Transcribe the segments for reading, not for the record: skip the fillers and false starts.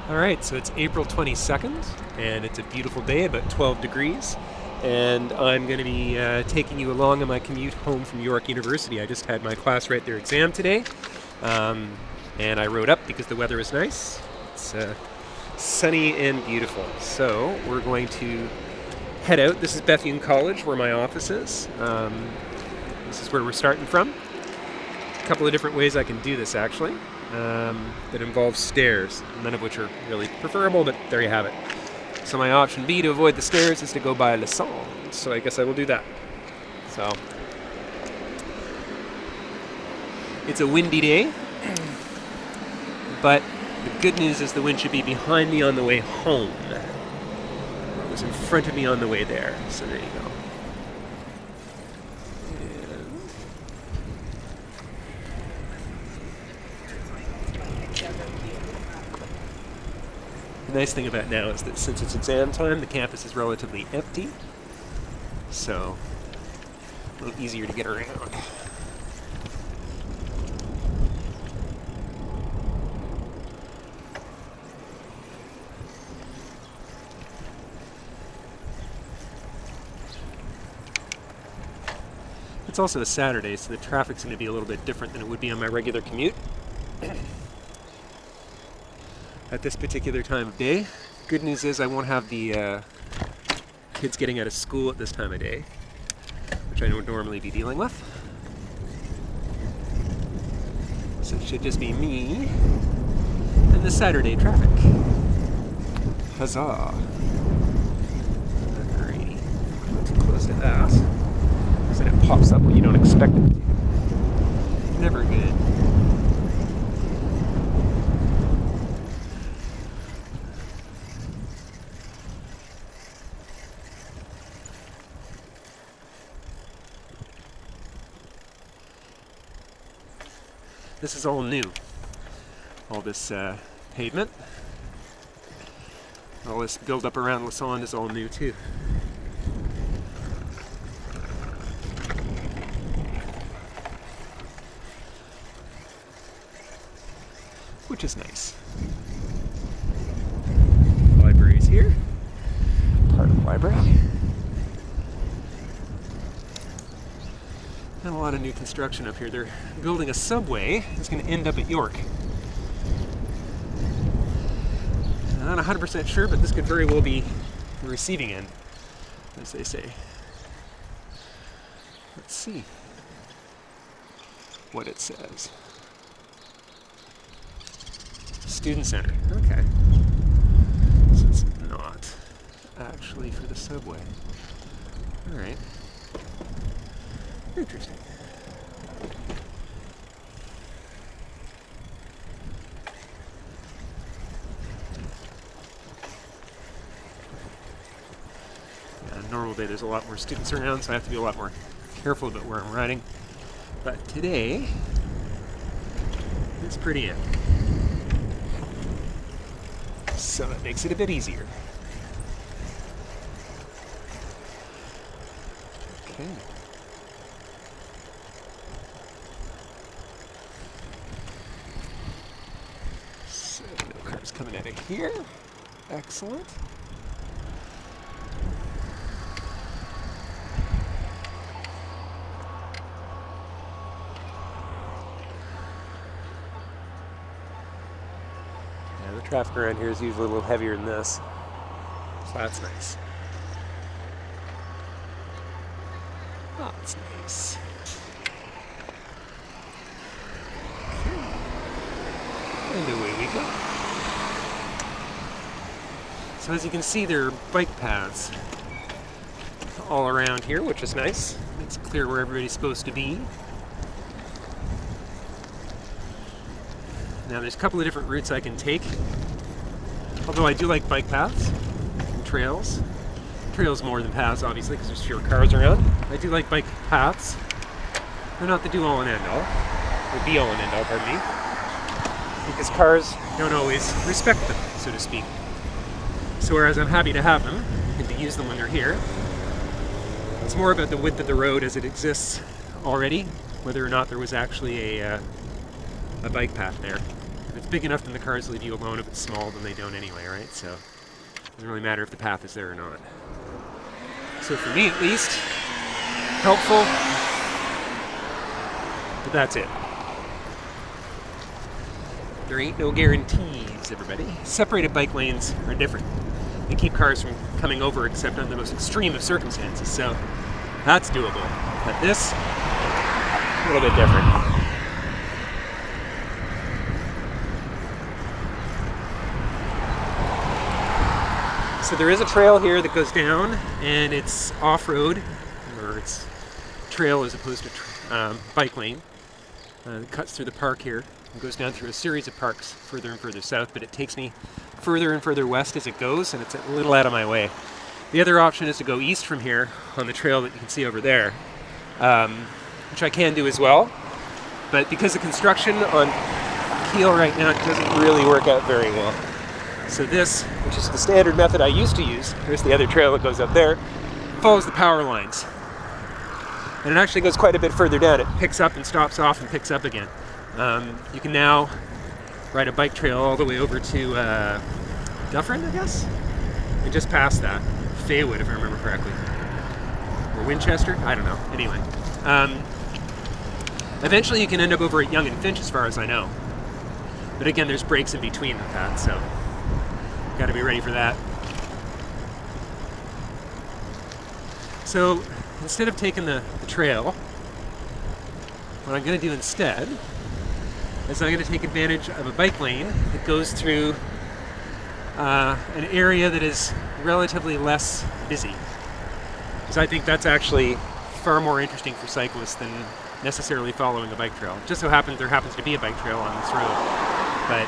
Alright, so it's April 22nd, and it's a beautiful day, about 12 degrees, and I'm going to be taking you along on my commute home from York University. I just had my class write their exam today, and I rode up because the weather is nice. It's sunny and beautiful. So we're going to head out. This is Bethune College, where my office is. This is where we're starting from. A couple of different ways I can do this, actually. That involves stairs, none of which are really preferable, but there you have it. So my option B to avoid the stairs is to go by Lassonde, so I guess I will do that. So it's a windy day, but the good news is the wind should be behind me on the way home. It was in front of me on the way there, so there you go. The nice thing about now is that since it's exam time, the campus is relatively empty, so a little easier to get around. It's also a Saturday, so the traffic's going to be a little bit different than it would be on my regular commute at this particular time of day. Good news is I won't have the kids getting out of school at this time of day, which I would normally be dealing with. So it should just be me and the Saturday traffic. Huzzah! Alrighty, not too close to that, because then it pops up when you don't expect it to. Never good. This is all new. All this pavement, all this build up around Lassonde is all new too. Which is nice. Library's here. Part of the library. And a lot of new construction up here. They're building a subway that's going to end up at York. I'm not 100% sure, but this could very well be the receiving end, as they say. Let's see what it says. Student Center. Okay. So it's not actually for the subway. All right. Interesting. Yeah, on a normal day there's a lot more students around, so I have to be a lot more careful about where I'm riding. But today, it's pretty empty. So that makes it a bit easier. Okay. So no cars coming out of here. Excellent. Yeah, the traffic around here is usually a little heavier than this. So that's nice. Oh, that's nice. And away we go. So as you can see, there are bike paths all around here, which is nice. It's clear where everybody's supposed to be. Now there's a couple of different routes I can take. Although I do like bike paths and trails. Trails more than paths, obviously, because there's fewer cars around. I do like bike paths. They're not the do-all and end-all. Or be-all and end-all, pardon me. Because cars don't always respect them, so to speak. So whereas I'm happy to have them, and to use them when they're here, it's more about the width of the road as it exists already, whether or not there was actually a bike path there. If it's big enough, then the cars leave you alone. If it's small, then they don't anyway, right? So it doesn't really matter if the path is there or not. So for me, at least, helpful, but that's it. There ain't no guarantees, everybody. Separated bike lanes are different. They keep cars from coming over except under the most extreme of circumstances, so that's doable. But this, a little bit different. So there is a trail here that goes down, and it's off-road, or it's trail as opposed to bike lane. It cuts through the park here and goes down through a series of parks further and further south, but it takes me further and further west as it goes, and it's a little out of my way. The other option is to go east from here on the trail that you can see over there, which I can do as well, but because the construction on Kiel right now doesn't really work out very well. So this, which is the standard method I used to use, here's the other trail that goes up there, follows the power lines. And it actually goes quite a bit further down. It picks up and stops off and picks up again. You can now ride a bike trail all the way over to Dufferin, I guess? And just past that. Faywood, if I remember correctly. Or Winchester? I don't know. Anyway. Eventually you can end up over at Yonge and Finch as far as I know. But again, there's breaks in between with that, so got to be ready for that. So instead of taking the trail, what I'm going to do instead is I'm going to take advantage of a bike lane that goes through an area that is relatively less busy. Because I think that's actually far more interesting for cyclists than necessarily following a bike trail. It just so happens there happens to be a bike trail on this road, but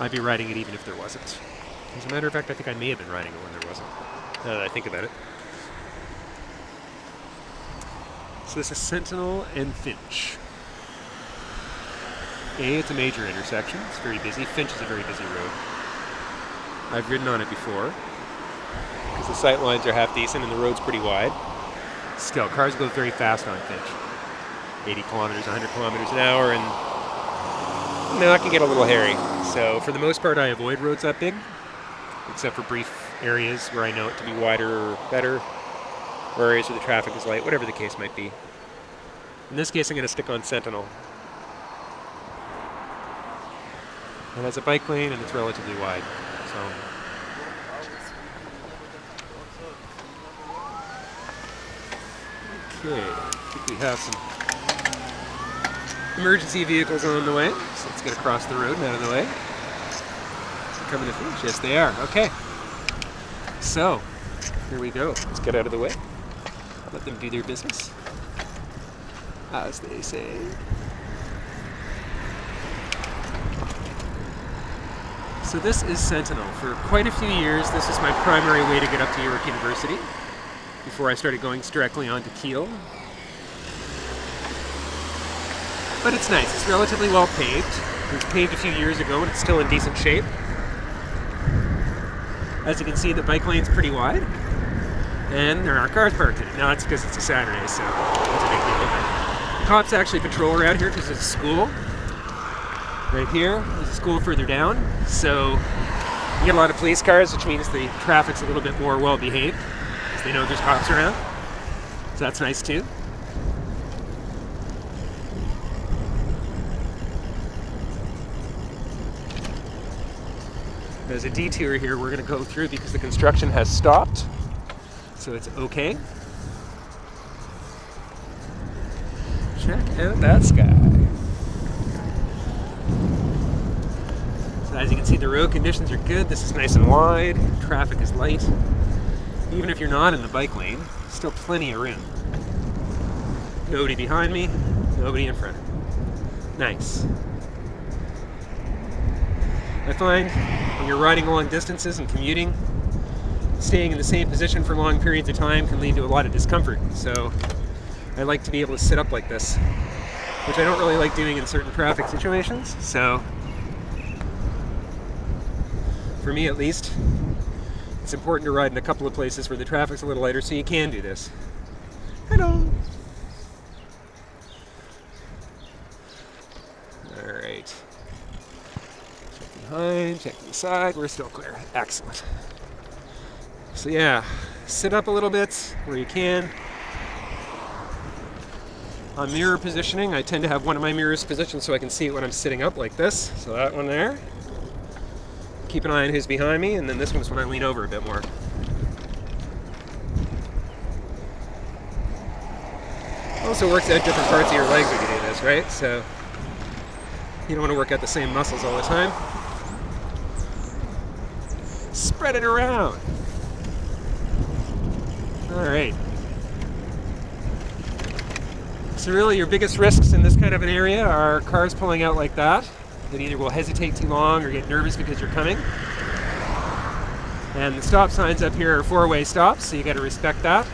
I'd be riding it even if there wasn't. As a matter of fact, I think I may have been riding it when there wasn't, now that I think about it. So this is Sentinel and Finch. It's a major intersection. It's very busy. Finch is a very busy road. I've ridden on it before, because the sight lines are half decent and the road's pretty wide. Still, cars go very fast on Finch. 80 kilometers, 100 kilometers an hour, and that can get a little hairy. So for the most part, I avoid roads that big, except for brief areas where I know it to be wider or better, or areas where the traffic is light, whatever the case might be. In this case, I'm going to stick on Sentinel. It has a bike lane and it's relatively wide. So okay, I think we have some emergency vehicles on the way, so let's get across the road and out of the way. Coming to Finch, yes they are, okay. So, here we go, let's get out of the way. Let them do their business, as they say. So this is Sentinel. For quite a few years, this is my primary way to get up to York University, before I started going directly onto Kiel. But it's nice. It's relatively well paved. It was paved a few years ago and it's still in decent shape. As you can see, the bike lane's pretty wide. And there aren't cars parked in it. Now it's because it's a Saturday, so that's a big deal. The cops actually patrol around here because there's a school. Right here, there's a school further down. So you get a lot of police cars, which means the traffic's a little bit more well behaved, because they know there's cops around. So that's nice too. There's a detour here we're going to go through because the construction has stopped, so it's okay. Check out that sky. So as you can see, the road conditions are good. This is nice and wide. Traffic is light. Even if you're not in the bike lane, still plenty of room. Nobody behind me, nobody in front of me. Nice. I find when you're riding long distances and commuting, staying in the same position for long periods of time can lead to a lot of discomfort. So I like to be able to sit up like this, which I don't really like doing in certain traffic situations. So for me at least, it's important to ride in a couple of places where the traffic's a little lighter so you can do this. Hello. Alright. Check behind, check to the side. We're still clear. Excellent. So yeah, sit up a little bit where you can. On mirror positioning, I tend to have one of my mirrors positioned so I can see it when I'm sitting up like this. So that one there. Keep an eye on who's behind me, and then this one's when I lean over a bit more. Also works out different parts of your legs when you do this, right? So you don't want to work out the same muscles all the time. Spread it around. All right. So really your biggest risks in this kind of an area are cars pulling out like that either will hesitate too long or get nervous because you're coming. And the stop signs up here are four-way stops, so you got to respect that.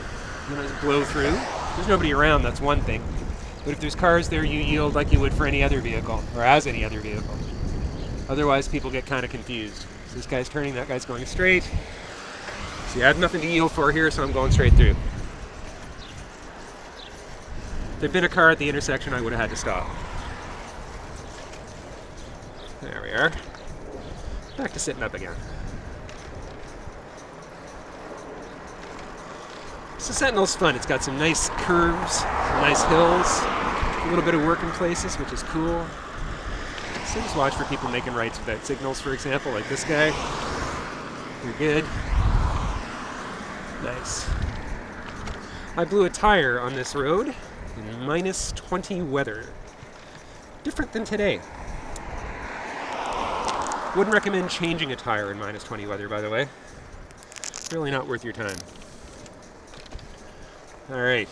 You don't just blow through. If there's nobody around, that's one thing. But if there's cars there, you yield like you would for any other vehicle, or as any other vehicle. Otherwise, people get kind of confused. So this guy's turning, that guy's going straight. See, I have nothing to yield for here, so I'm going straight through. If there'd been a car at the intersection, I would have had to stop. There we are. Back to sitting up again. So Sentinel's fun. It's got some nice curves, some nice hills, a little bit of work in places, which is cool. So just watch for people making rights without signals, for example, like this guy. You're good. Nice. I blew a tire on this road in -20 weather. Different than today. Wouldn't recommend changing a tire in -20 weather, by the way. Really not worth your time. All right.